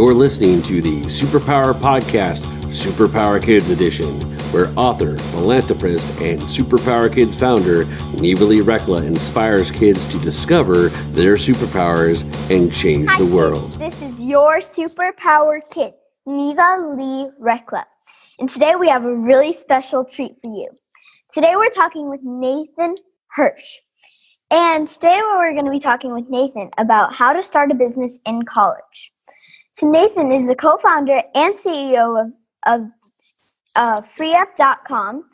You're listening to the Superpower Podcast, Superpower Kids Edition, where author, philanthropist, and Superpower Kids founder Neva Lee Recla inspires kids to discover their superpowers and change the world. This is your Superpower Kid, Neva Lee Recla. And today we have a really special treat for you. Today we're talking with Nathan Hirsch. And today we're going to be talking with Nathan about how to start a business in college. So Nathan is the co-founder and CEO of freeup.com.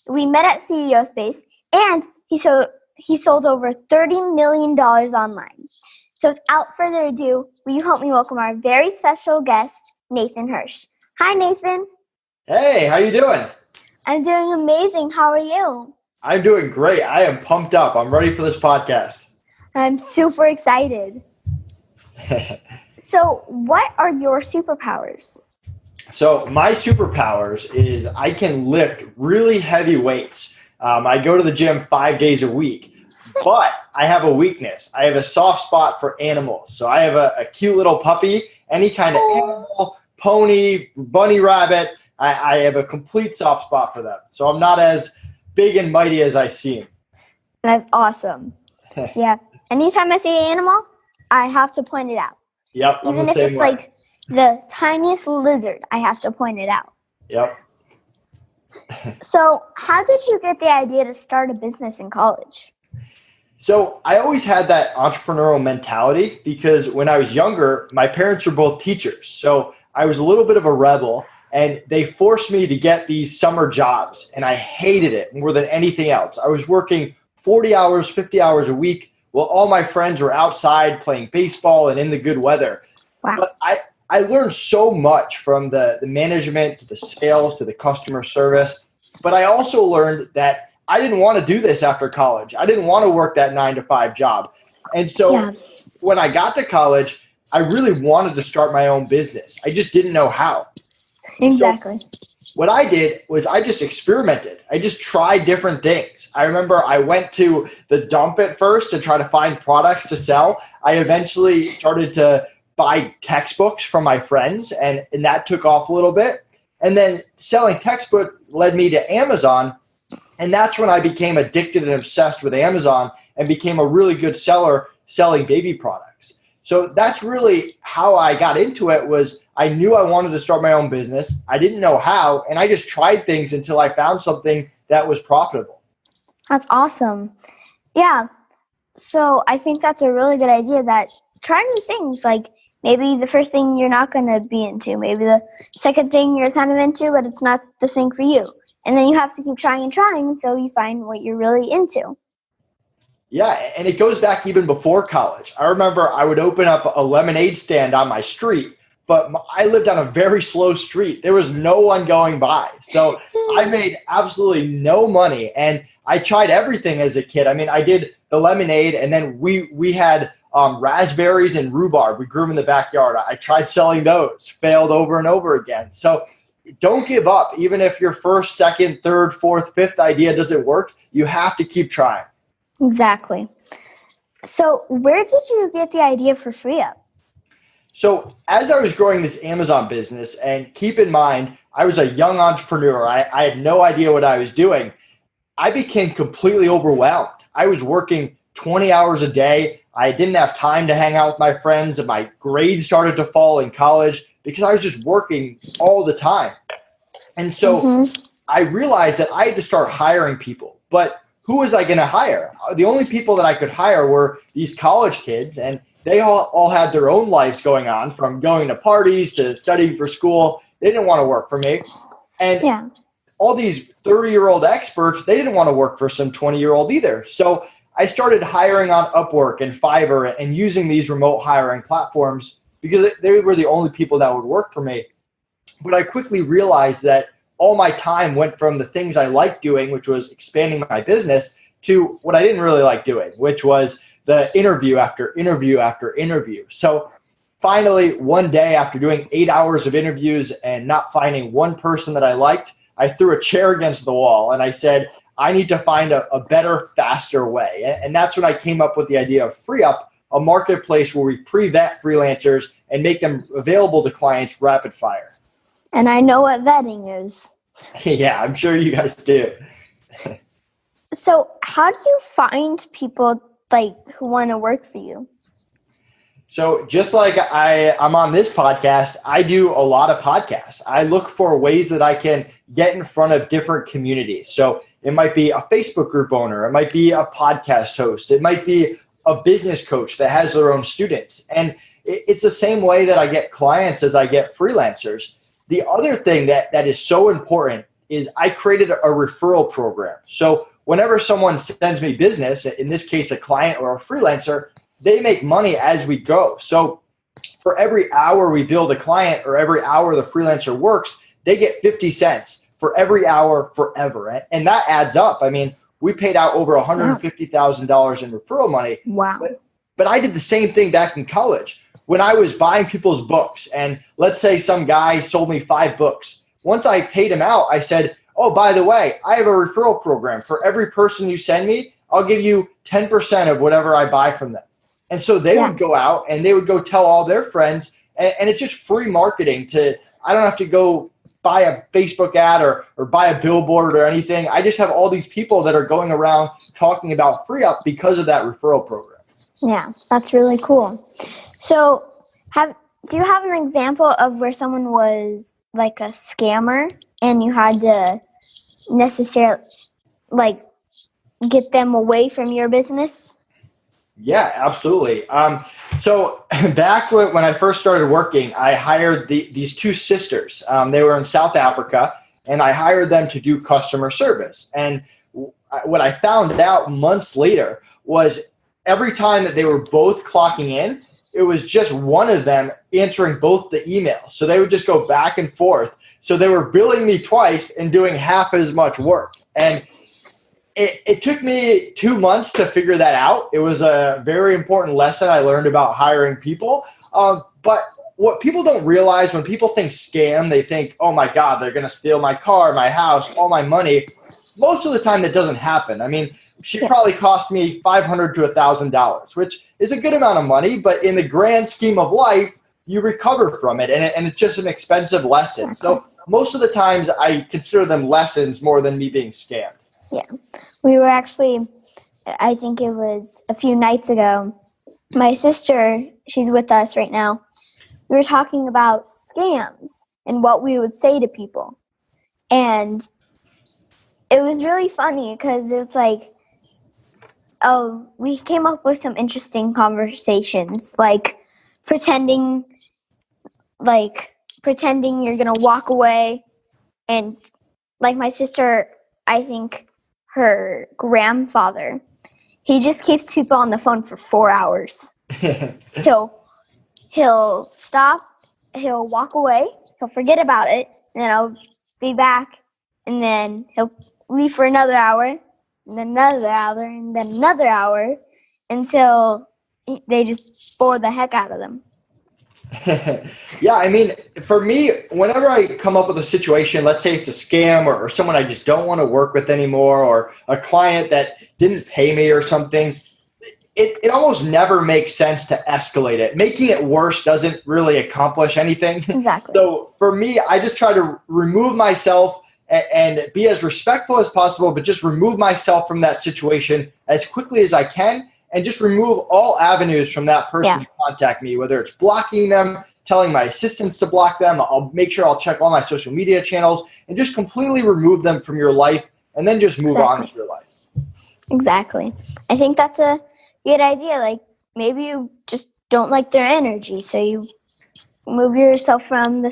We met at CEO Space, and he sold over $30 million online. So without further ado, will you help me welcome our very special guest, Nathan Hirsch. Hi, Nathan. Hey, how you doing? I'm doing amazing. How are you? I'm doing great. I am pumped up. I'm ready for this podcast. I'm super excited. So what are your superpowers? So my superpowers is I can lift really heavy weights. I go to the gym 5 days a week, but I have a weakness. I have a soft spot for animals. So I have a cute little puppy, any kind of animal, pony, bunny rabbit. I have a complete soft spot for them. So I'm not as big and mighty as I seem. That's awesome. Yeah. Anytime I see an animal, I have to point it out. Yep. Even if it's like the tiniest lizard, I have to point it out. Yep. So how did you get the idea to start a business in college? So I always had that entrepreneurial mentality because when I was younger, my parents were both teachers. So I was a little bit of a rebel, and they forced me to get these summer jobs, and I hated it more than anything else. I was working 40 hours, 50 hours a week while all my friends were outside playing baseball and in the good weather. Wow. But I learned so much from the management to the sales to the customer service. But I also learned that I didn't want to do this after college. I didn't want to work that 9-to-5 job. And so when I got to college, I really wanted to start my own business. I just didn't know how. Exactly. So what I did was I just experimented. I just tried different things. I remember I went to the dump at first to try to find products to sell. I eventually started to buy textbooks from my friends, and that took off a little bit. And then selling textbooks led me to Amazon, and that's when I became addicted and obsessed with Amazon and became a really good seller selling baby products. So that's really how I got into it. Was I knew I wanted to start my own business. I didn't know how, and I just tried things until I found something that was profitable. That's awesome. Yeah. So I think that's a really good idea, that try new things. Like maybe the first thing you're not going to be into, maybe the second thing you're kind of into, but it's not the thing for you. And then you have to keep trying and trying until you find what you're really into. Yeah, and it goes back even before college. I remember I would open up a lemonade stand on my street, but I lived on a very slow street. There was no one going by. So I made absolutely no money, and I tried everything as a kid. I mean, I did the lemonade, and then we had raspberries and rhubarb. We grew them in the backyard. I tried selling those, failed over and over again. So don't give up. Even if your first, second, third, fourth, fifth idea doesn't work, you have to keep trying. Exactly. So where did you get the idea for FreeUp? So as I was growing this Amazon business, and keep in mind, I was a young entrepreneur. I had no idea what I was doing. I became completely overwhelmed. I was working 20 hours a day. I didn't have time to hang out with my friends, and my grades started to fall in college because I was just working all the time. And so I realized that I had to start hiring people. But who was I going to hire? The only people that I could hire were these college kids, and they all had their own lives going on, from going to parties to studying for school. They didn't want to work for me. And all these 30-year-old experts, they didn't want to work for some 20-year-old either. So I started hiring on Upwork and Fiverr and using these remote hiring platforms because they were the only people that would work for me. But I quickly realized that all my time went from the things I liked doing, which was expanding my business, to what I didn't really like doing, which was the interview after interview after interview. So finally, one day after doing 8 hours of interviews and not finding one person that I liked, I threw a chair against the wall and I said, I need to find a better, faster way. And that's when I came up with the idea of FreeUp, a marketplace where we pre-vet freelancers and make them available to clients rapid fire. And I know what vetting is. Yeah, I'm sure you guys do. So how do you find people who want to work for you? So just like I'm on this podcast, I do a lot of podcasts. I look for ways that I can get in front of different communities. So it might be a Facebook group owner. It might be a podcast host. It might be a business coach that has their own students. And it's the same way that I get clients as I get freelancers. The other thing that is so important is I created a referral program. So whenever someone sends me business, in this case, a client or a freelancer, they make money as we go. So for every hour we build a client or every hour the freelancer works, they get 50 cents for every hour forever. And that adds up. I mean, we paid out over $150,000 in referral money. Wow. But I did the same thing back in college when I was buying people's books. And let's say some guy sold me 5 books. Once I paid him out, I said, oh, by the way, I have a referral program. For every person you send me, I'll give you 10% of whatever I buy from them. And so they would go out and they would go tell all their friends. And it's just free marketing I don't have to go buy a Facebook ad or buy a billboard or anything. I just have all these people that are going around talking about FreeUp because of that referral program. Yeah, that's really cool. So do you have an example of where someone was like a scammer and you had to necessarily get them away from your business? Yeah, absolutely. So back when I first started working, I hired these 2 sisters. They were in South Africa, and I hired them to do customer service. And what I found out months later was every time that they were both clocking in, it was just one of them answering both the emails. So they would just go back and forth. So they were billing me twice and doing half as much work. And it took me 2 months to figure that out. It was a very important lesson I learned about hiring people. But what people don't realize when people think scam, they think, oh my God, they're going to steal my car, my house, all my money. Most of the time that doesn't happen. I mean, she probably cost me $500 to $1,000, which is a good amount of money. But in the grand scheme of life, you recover from it. And it's just an expensive lesson. So most of the times I consider them lessons more than me being scammed. Yeah. We were actually, I think it was a few nights ago, my sister, she's with us right now, we were talking about scams and what we would say to people. And it was really funny because it's we came up with some interesting conversations, like pretending you're going to walk away. And like my sister, I think her grandfather, he just keeps people on the phone for 4 hours. He'll stop, he'll walk away, he'll forget about it, and then I'll be back, and then he'll leave for another hour, and then another hour, and then another hour, until they just bore the heck out of them. Yeah, I mean, for me, whenever I come up with a situation, let's say it's a scam or someone I just don't want to work with anymore, or a client that didn't pay me or something, it almost never makes sense to escalate it. Making it worse doesn't really accomplish anything. Exactly. So for me, I just try to remove myself and be as respectful as possible, but just remove myself from that situation as quickly as I can. And just remove all avenues from that person to contact me, whether it's blocking them, telling my assistants to block them. I'll make sure I'll check all my social media channels and just completely remove them from your life and then just move on with your life. Exactly. I think that's a good idea. Maybe you just don't like their energy, so you remove yourself from the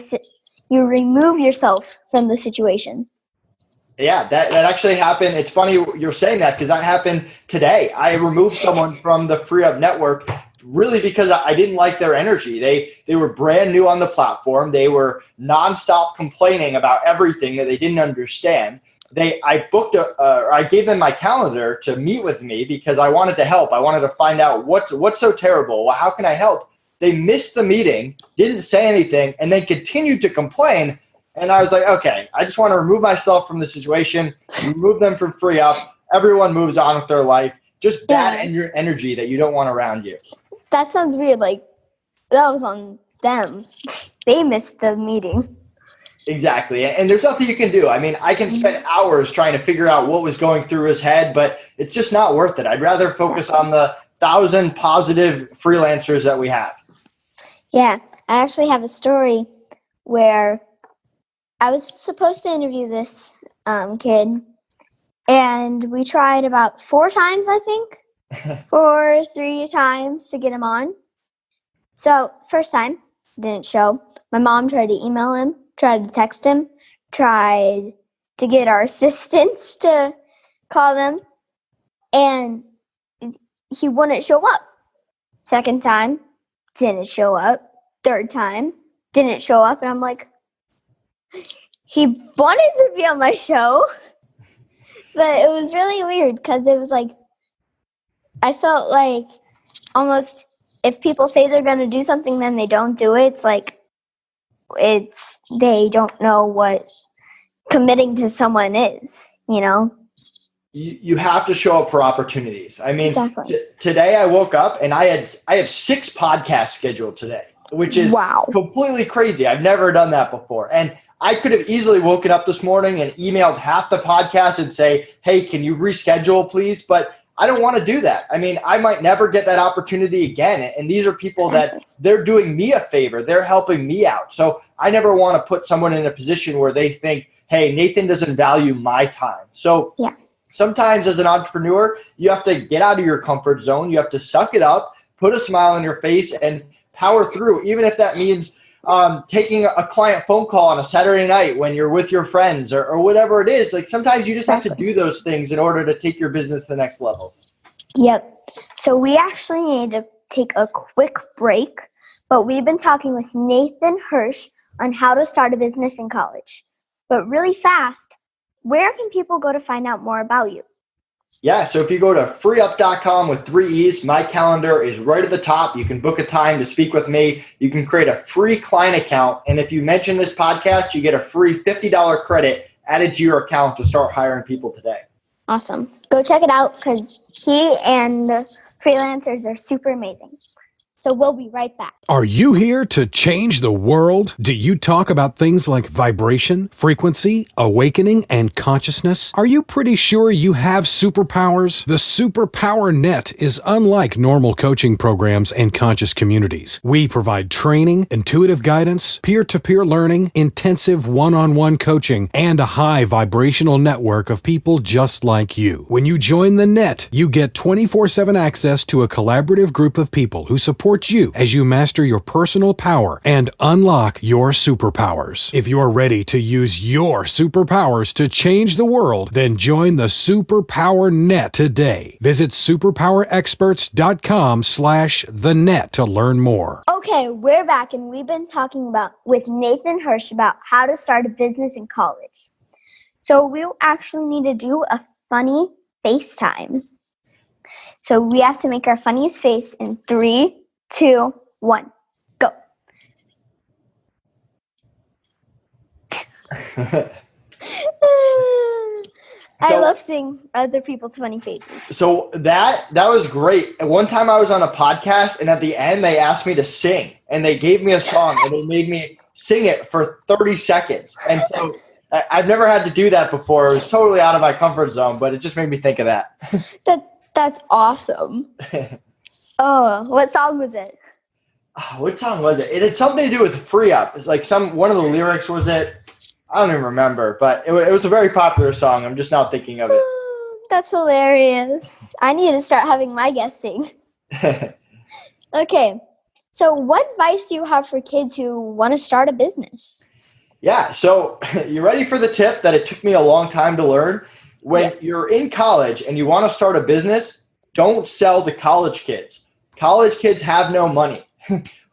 situation. Yeah, that actually happened. It's funny you're saying that because that happened today. I removed someone from the FreeUp network really because I didn't like their energy. They were brand new on the platform. They were nonstop complaining about everything that they didn't understand. I gave them my calendar to meet with me because I wanted to help. I wanted to find out what's so terrible. Well, how can I help? They missed the meeting, didn't say anything, and then continued to complain. And I was like, okay, I just want to remove myself from the situation, remove them from FreeUp. Everyone moves on with their life. Just bad energy that you don't want around you. That sounds weird. That was on them. They missed the meeting. Exactly. And there's nothing you can do. I mean, I can spend hours trying to figure out what was going through his head, but it's just not worth it. I'd rather focus on the 1,000 positive freelancers that we have. Yeah, I actually have a story where I was supposed to interview this kid, and we tried about 4 times, I think, 3 times to get him on. So first time, didn't show. My mom tried to email him, tried to text him, tried to get our assistants to call them, and he wouldn't show up. Second time, didn't show up. Third time, didn't show up. And I'm like, he wanted to be on my show. But it was really weird because it was like, I felt like almost if people say they're going to do something, then they don't do it. It's like, they don't know what committing to someone is, you know? You have to show up for opportunities. I mean, Exactly. Today I woke up and I have 6 podcasts scheduled today, which is completely crazy. I've never done that before. And I could have easily woken up this morning and emailed half the podcast and say, hey, can you reschedule, please? But I don't want to do that. I mean, I might never get that opportunity again. And these are people that they're doing me a favor. They're helping me out. So I never want to put someone in a position where they think, hey, Nathan doesn't value my time. So sometimes as an entrepreneur, you have to get out of your comfort zone. You have to suck it up, put a smile on your face, and power through, even if that means taking a client phone call on a Saturday night when you're with your friends or whatever it is. Like sometimes you just have to do those things in order to take your business to the next level. Yep. So we actually need to take a quick break, but we've been talking with Nathan Hirsch on how to start a business in college. But really fast, where can people go to find out more about you? Yeah, so if you go to freeup.com with 3 E's, my calendar is right at the top. You can book a time to speak with me. You can create a free client account. And if you mention this podcast, you get a free $50 credit added to your account to start hiring people today. Awesome. Go check it out because he and the freelancers are super amazing. So we'll be right back. Are you here to change the world? Do you talk about things like vibration, frequency, awakening, and consciousness? Are you pretty sure you have superpowers? The Superpower Net is unlike normal coaching programs and conscious communities. We provide training, intuitive guidance, peer-to-peer learning, intensive one-on-one coaching, and a high vibrational network of people just like you. When you join the net, you get 24/7 access to a collaborative group of people who support you as you master your personal power and unlock your superpowers. If you're ready to use your superpowers to change the world, then join the Superpower Net today. Visit superpowerexperts.com/thenet to learn more. Okay, we're back and we've been talking with Nathan Hirsch about how to start a business in college. So we'll actually need to do a funny FaceTime. So we have to make our funniest face in 3, 2, 1, go. I love seeing other people's funny faces. So that was great. One time I was on a podcast and at the end they asked me to sing and they gave me a song and they made me sing it for 30 seconds. And so I've never had to do that before. It was totally out of my comfort zone, but it just made me think of that. That's awesome. Oh, what song was it? What song was it? It had something to do with Free Up. It's like one of the lyrics was it. I don't even remember, but it was a very popular song. I'm just not thinking of it. That's hilarious. I need to start having my guests sing. Okay, so what advice do you have for kids who want to start a business? Yeah, so you ready for the tip that it took me a long time to learn? When you're in college and you want to start a business, don't sell to college kids. College kids have no money.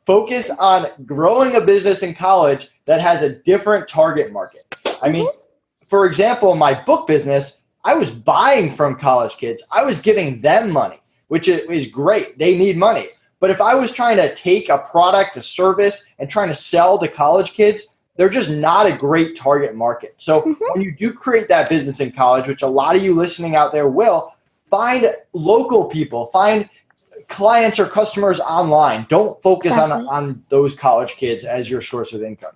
Focus on growing a business in college that has a different target market. I mean, for example, my book business, I was buying from college kids. I was giving them money, which is great. They need money. But if I was trying to take a product, a service, and trying to sell to college kids, they're just not a great target market. So when you do create that business in college, which a lot of you listening out there will, find local people, find clients or customers online. Don't focus Exactly. on those college kids as your source of income.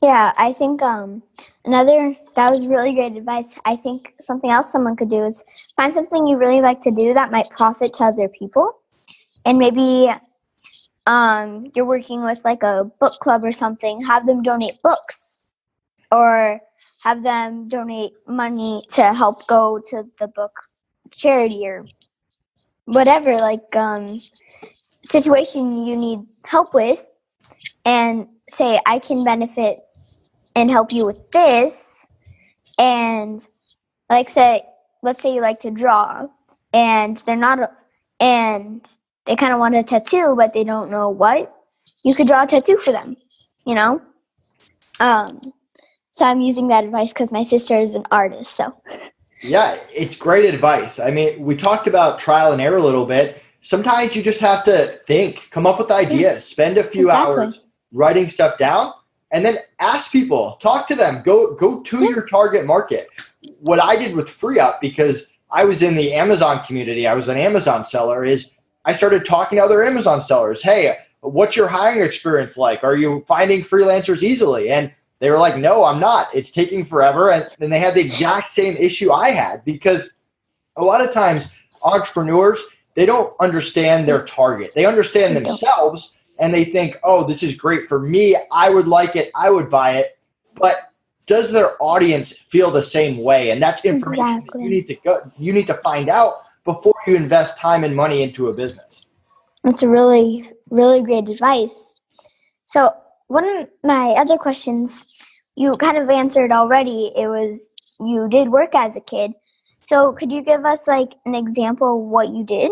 Yeah, I think that was really great advice. I think something else someone could do is find something you really like to do that might profit to other people. And maybe you're working with like a book club or something, have them donate books or have them donate money to help go to the book charity or whatever, like situation you need help with, and say, I can benefit and help you with this. And let's say you like to draw and and they kind of want a tattoo, but they don't know what. You could draw a tattoo for them, you know? So I'm using that advice because my sister is an artist, so. Yeah, it's great advice. I mean, we talked about trial and error a little bit. Sometimes you just have to think, come up with ideas, spend a few hours writing stuff down, and then ask people, talk to them, go to your target market. What I did with FreeUp, because I was in the Amazon community, I was an Amazon seller, is I started talking to other Amazon sellers. Hey, what's your hiring experience like? Are you finding freelancers easily? And they were like, no, I'm not. It's taking forever. And then they had the exact same issue I had, because a lot of times entrepreneurs, they don't understand their target. They understand themselves and they think, oh, this is great for me. I would like it. I would buy it. But does their audience feel the same way? And that's information that you need to find out before you invest time and money into a business. That's a really, really great advice. So one of my other questions you kind of answered already. It was you did work as a kid. So could you give us like an example of what you did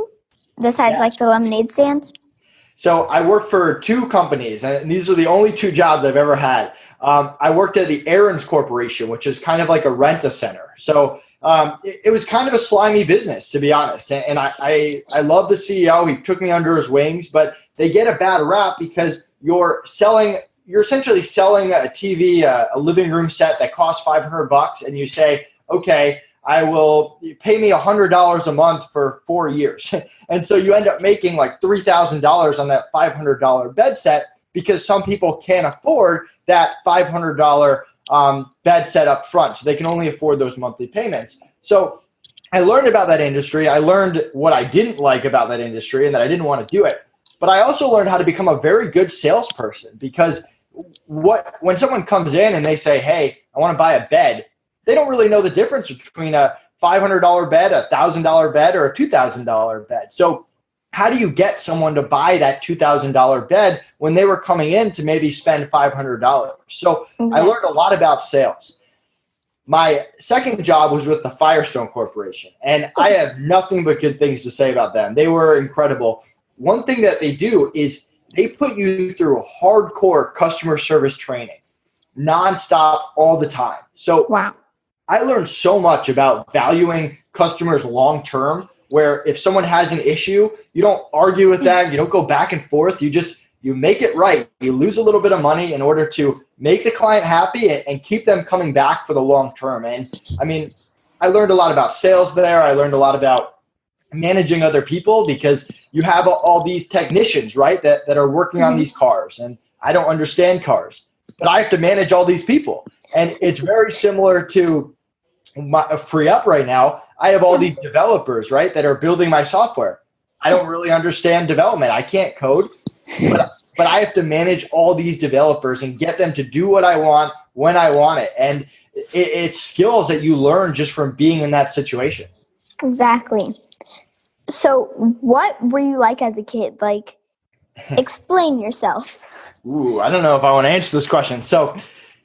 besides like the lemonade stand? So I worked for two companies, and these are the only two jobs I've ever had. I worked at the Aaron's Corporation, which is kind of like a rent-a-center. So it was kind of a slimy business, to be honest. And I love the CEO. He took me under his wings, but they get a bad rap because you're essentially selling a TV, a living room set that costs $500, and you say, okay, I will pay me $100 a month for 4 years. And so you end up making like $3,000 on that $500 bed set because some people can't afford that $500 bed set up front. So they can only afford those monthly payments. So I learned about that industry. I learned what I didn't like about that industry and that I didn't want to do it. But I also learned how to become a very good salesperson, because when someone comes in and they say, hey, I want to buy a bed, they don't really know the difference between a $500 bed, a $1,000 bed, or a $2,000 bed. So how do you get someone to buy that $2,000 bed when they were coming in to maybe spend $500? So I learned a lot about sales. My second job was with the Firestone Corporation, and I have nothing but good things to say about them. They were incredible. One thing that they do is they put you through hardcore customer service training, nonstop, all the time. So I learned so much about valuing customers long-term, where if someone has an issue, you don't argue with them. You don't go back and forth. You make it right. You lose a little bit of money in order to make the client happy and keep them coming back for the long term. And I mean, I learned a lot about sales there. I learned a lot about managing other people, because you have all these technicians, right, that are working on these cars. And I don't understand cars, but I have to manage all these people. And it's very similar to my FreeUp right now. I have all these developers, right, that are building my software. I don't really understand development. I can't code, but I have to manage all these developers and get them to do what I want when I want it. And it's skills that you learn just from being in that situation. Exactly. So what were you like as a kid? Like, explain yourself. Ooh, I don't know if I want to answer this question. So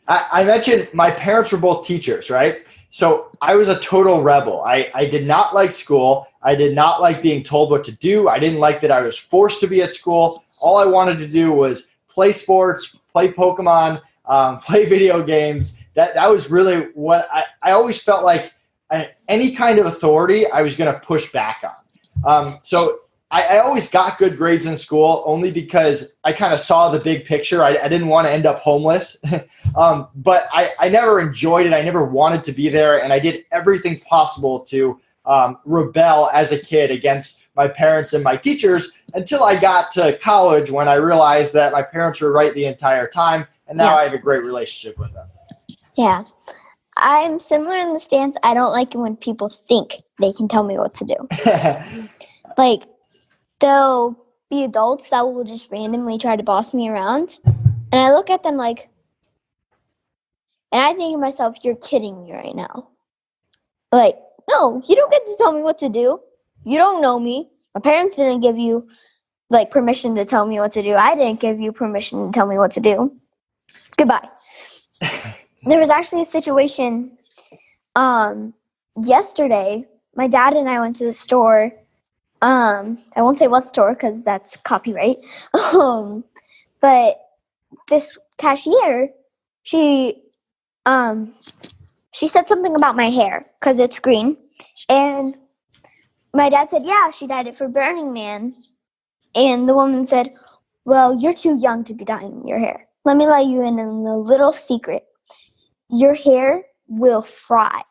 I mentioned my parents were both teachers, right? So I was a total rebel. I did not like school. I did not like being told what to do. I didn't like that I was forced to be at school. All I wanted to do was play sports, play Pokemon, play video games. That was really what I always felt like any kind of authority I was going to push back on. So I always got good grades in school only because I kind of saw the big picture. I didn't want to end up homeless, but I never enjoyed it. I never wanted to be there. And I did everything possible to rebel as a kid against my parents and my teachers until I got to college when I realized that my parents were right the entire time. And now I have a great relationship with them. Yeah. I'm similar in the stance. I don't like it when people think they can tell me what to do. Like, there'll be adults that will just randomly try to boss me around. And I look at them like, and I think to myself, you're kidding me right now. Like, no, you don't get to tell me what to do. You don't know me. My parents didn't give you, like, permission to tell me what to do. I didn't give you permission to tell me what to do. Goodbye. There was actually a situation yesterday. My dad and I went to the store. I won't say what store because that's copyright. But this cashier, she said something about my hair because it's green. And my dad said, yeah, she dyed it for Burning Man. And the woman said, well, you're too young to be dyeing your hair. Let me let you in on a little secret. Your hair will fry.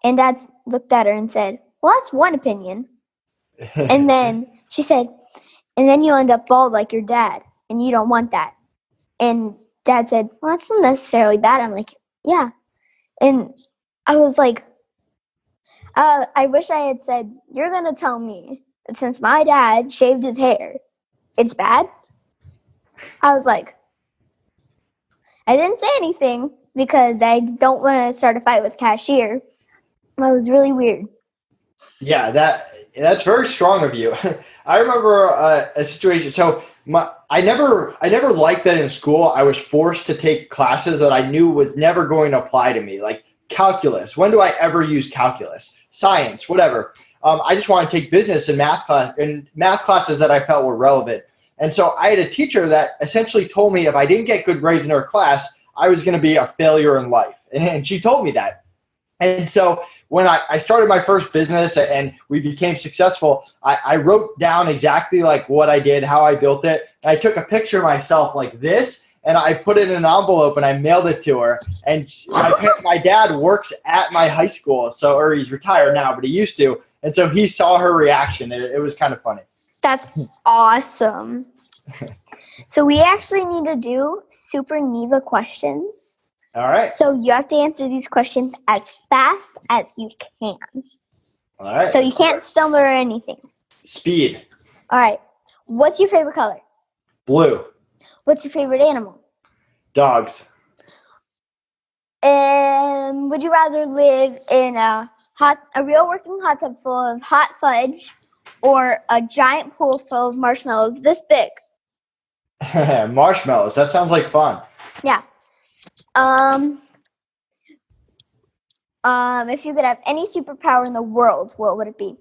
And Dad looked at her and said, well, that's one opinion. And then she said, and then you end up bald like your dad, and you don't want that. And Dad said, well, that's not necessarily bad. I'm like, yeah. And I was like, I wish I had said, you're going to tell me that since my dad shaved his hair, it's bad? I was like, I didn't say anything because I don't want to start a fight with cashier. It was really weird. Yeah, that's very strong of you. I remember a situation. So I never liked that in school. I was forced to take classes that I knew was never going to apply to me, like calculus. When do I ever use calculus? Science, whatever. I just want to take business and math classes that I felt were relevant. And so I had a teacher that essentially told me if I didn't get good grades in her class, I was going to be a failure in life. And she told me that. And so when I started my first business and we became successful, I wrote down exactly like what I did, how I built it. And I took a picture of myself like this, and I put it in an envelope and I mailed it to her. And my dad works at my high school, or he's retired now, but he used to. And so he saw her reaction. It was kind of funny. That's awesome. So we actually need to do Super Neva questions. All right. So you have to answer these questions as fast as you can. All right. So you can't stumble or anything. Speed. All right. What's your favorite color? Blue. What's your favorite animal? Dogs. Would you rather live in a real working hot tub full of hot fudge or a giant pool full of marshmallows this big? Marshmallows. That sounds like fun. Yeah. If you could have any superpower in the world, what would it be?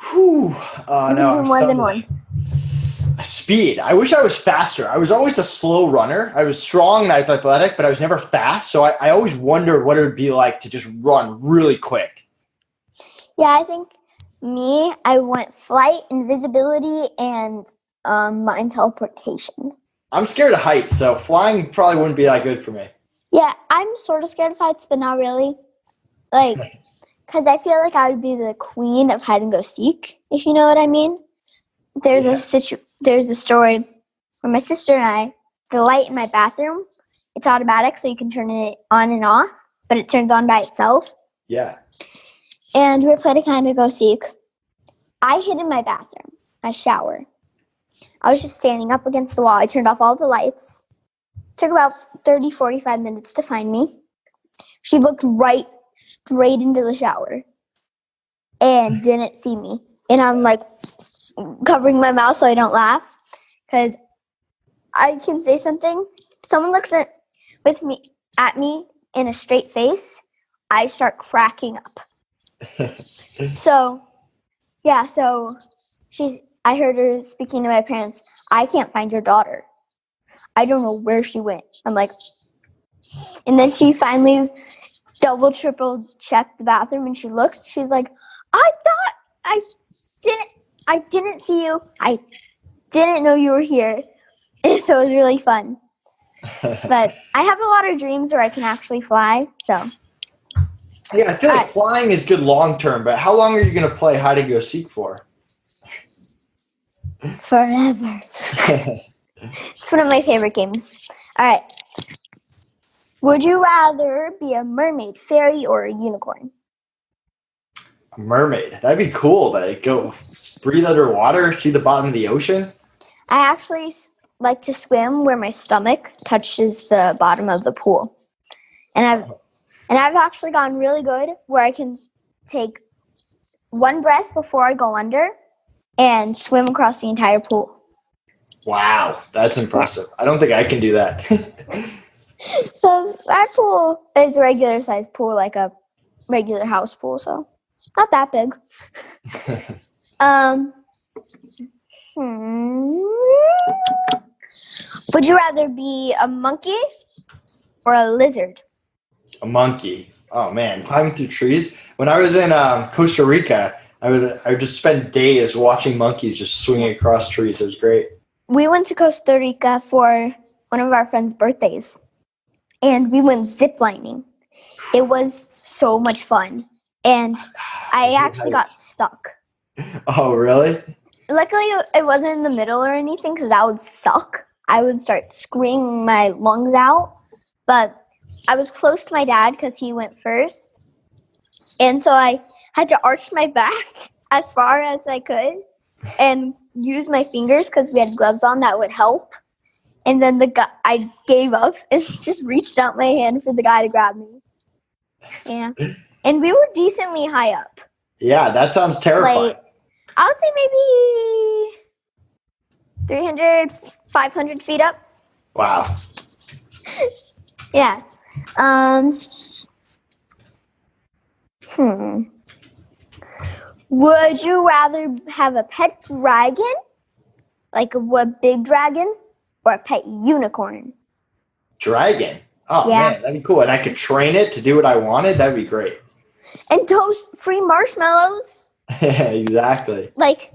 Whew. No, more than one. Speed. I wish I was faster. I was always a slow runner. I was strong and athletic, but I was never fast. So I always wondered what it would be like to just run really quick. Yeah, I think I want flight, invisibility, and mind teleportation. I'm scared of heights, so flying probably wouldn't be that good for me. Yeah, I'm sort of scared of heights, but not really. Like, because I feel like I would be the queen of hide and go seek, if you know what I mean. There's a story where my sister and I, the light in my bathroom, it's automatic, so you can turn it on and off, but it turns on by itself. Yeah. And we were playing hide and go seek. I hid in my bathroom, my shower. I was just standing up against the wall. I turned off all the lights. Took about 30, 45 minutes to find me. She looked right straight into the shower and didn't see me. And I'm like covering my mouth so I don't laugh because I can say something. If someone looks at me in a straight face, I start cracking up. So I heard her speaking to my parents. I can't find your daughter. I don't know where she went. I'm like, and then she finally double, triple checked the bathroom and she looked. She's like, I didn't see you. I didn't know you were here. And so it was really fun. But I have a lot of dreams where I can actually fly. So Yeah, I feel like flying is good long term, but how long are you going to play hide and go seek for? Forever. It's one of my favorite games. All right. Would you rather be a mermaid, fairy, or a unicorn? A mermaid. That'd be cool. Like go breathe underwater, see the bottom of the ocean. I actually like to swim where my stomach touches the bottom of the pool. And I've actually gotten really good where I can take one breath before I go under and swim across the entire pool. Wow, that's impressive. I don't think I can do that. So our pool is a regular sized pool, like a regular house pool, so not that big. Would you rather be a monkey or a lizard? A monkey. Oh man, climbing through trees. When I was in Costa Rica, I would just spend days watching monkeys just swinging across trees. It was great. We went to Costa Rica for one of our friends' birthdays, and we went ziplining. It was so much fun, and I actually got stuck. Oh, really? Luckily, it wasn't in the middle or anything, because that would suck. I would start screaming my lungs out, but I was close to my dad because he went first, and so I had to arch my back as far as I could and use my fingers because we had gloves on that would help. And then I gave up and just reached out my hand for the guy to grab me. Yeah, and we were decently high up. Yeah, that sounds terrifying. Like, I would say maybe 300, 500 feet up. Wow. Yeah. Would you rather have a pet dragon, like a big dragon, or a pet unicorn? Dragon. Oh, yeah. Man, that'd be cool. And I could train it to do what I wanted. That'd be great. And toast free marshmallows. Exactly. Like,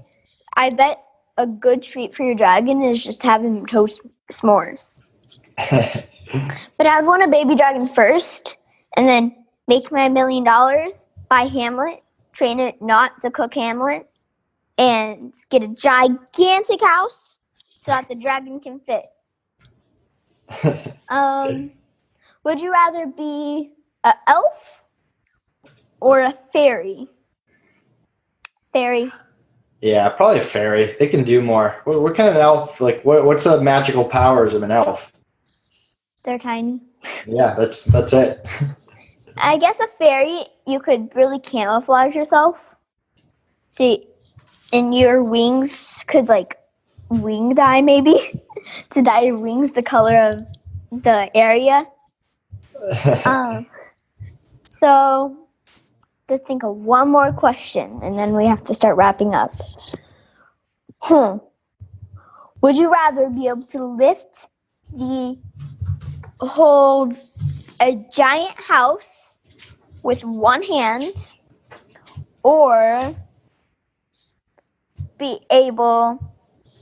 I bet a good treat for your dragon is just having him toast s'mores. But I'd want a baby dragon first, and then make my $1 million, buy Hamlet, train it not to cook Hamlet, and get a gigantic house so that the dragon can fit. Would you rather be an elf or a fairy? Fairy. Yeah, probably a fairy. They can do more. What kind of elf? Like, what's the magical powers of an elf? They're tiny. Yeah, that's it. I guess a fairy, you could really camouflage yourself. See, and your wings could, like, wing dye maybe to dye your wings the color of the area. So, to think of one more question, and then we have to start wrapping up. Would you rather be able to hold a giant house with one hand, or be able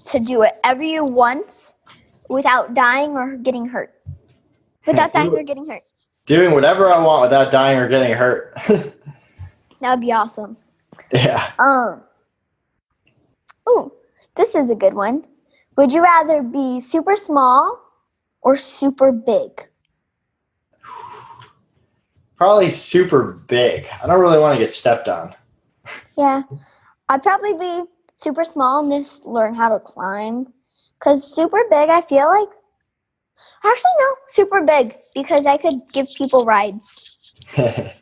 to do whatever you want without dying or getting hurt? Without dying or getting hurt. Doing whatever I want without dying or getting hurt. That would be awesome. Yeah. Ooh, this is a good one. Would you rather be super small or super big? Probably super big. I don't really want to get stepped on. Yeah. I'd probably be super small and just learn how to climb. Because super big, I feel like... Actually, no, super big. Because I could give people rides. But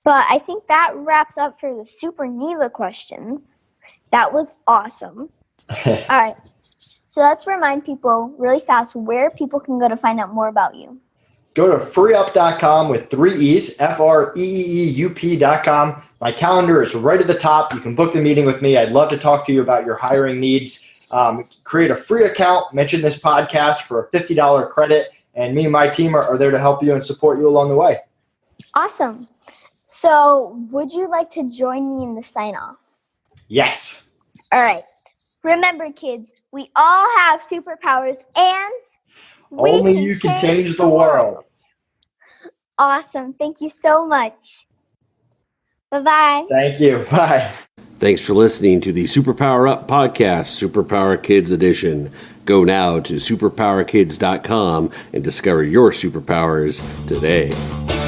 I think that wraps up for the Super Neva questions. That was awesome. All right. So let's remind people really fast where people can go to find out more about you. Go to freeup.com with 3 E's, FREEUP.com. My calendar is right at the top. You can book the meeting with me. I'd love to talk to you about your hiring needs. Create a free account, mention this podcast for a $50 credit, and me and my team are there to help you and support you along the way. Awesome. So would you like to join me in the sign-off? Yes. All right. Remember, kids, we all have superpowers, and only you can change the world. awesome. Thank you so much. Bye-bye. Thank you. Bye. Thanks for listening to the Superpower Up podcast, Superpower Kids Edition. Go now to superpowerkids.com and discover your superpowers today.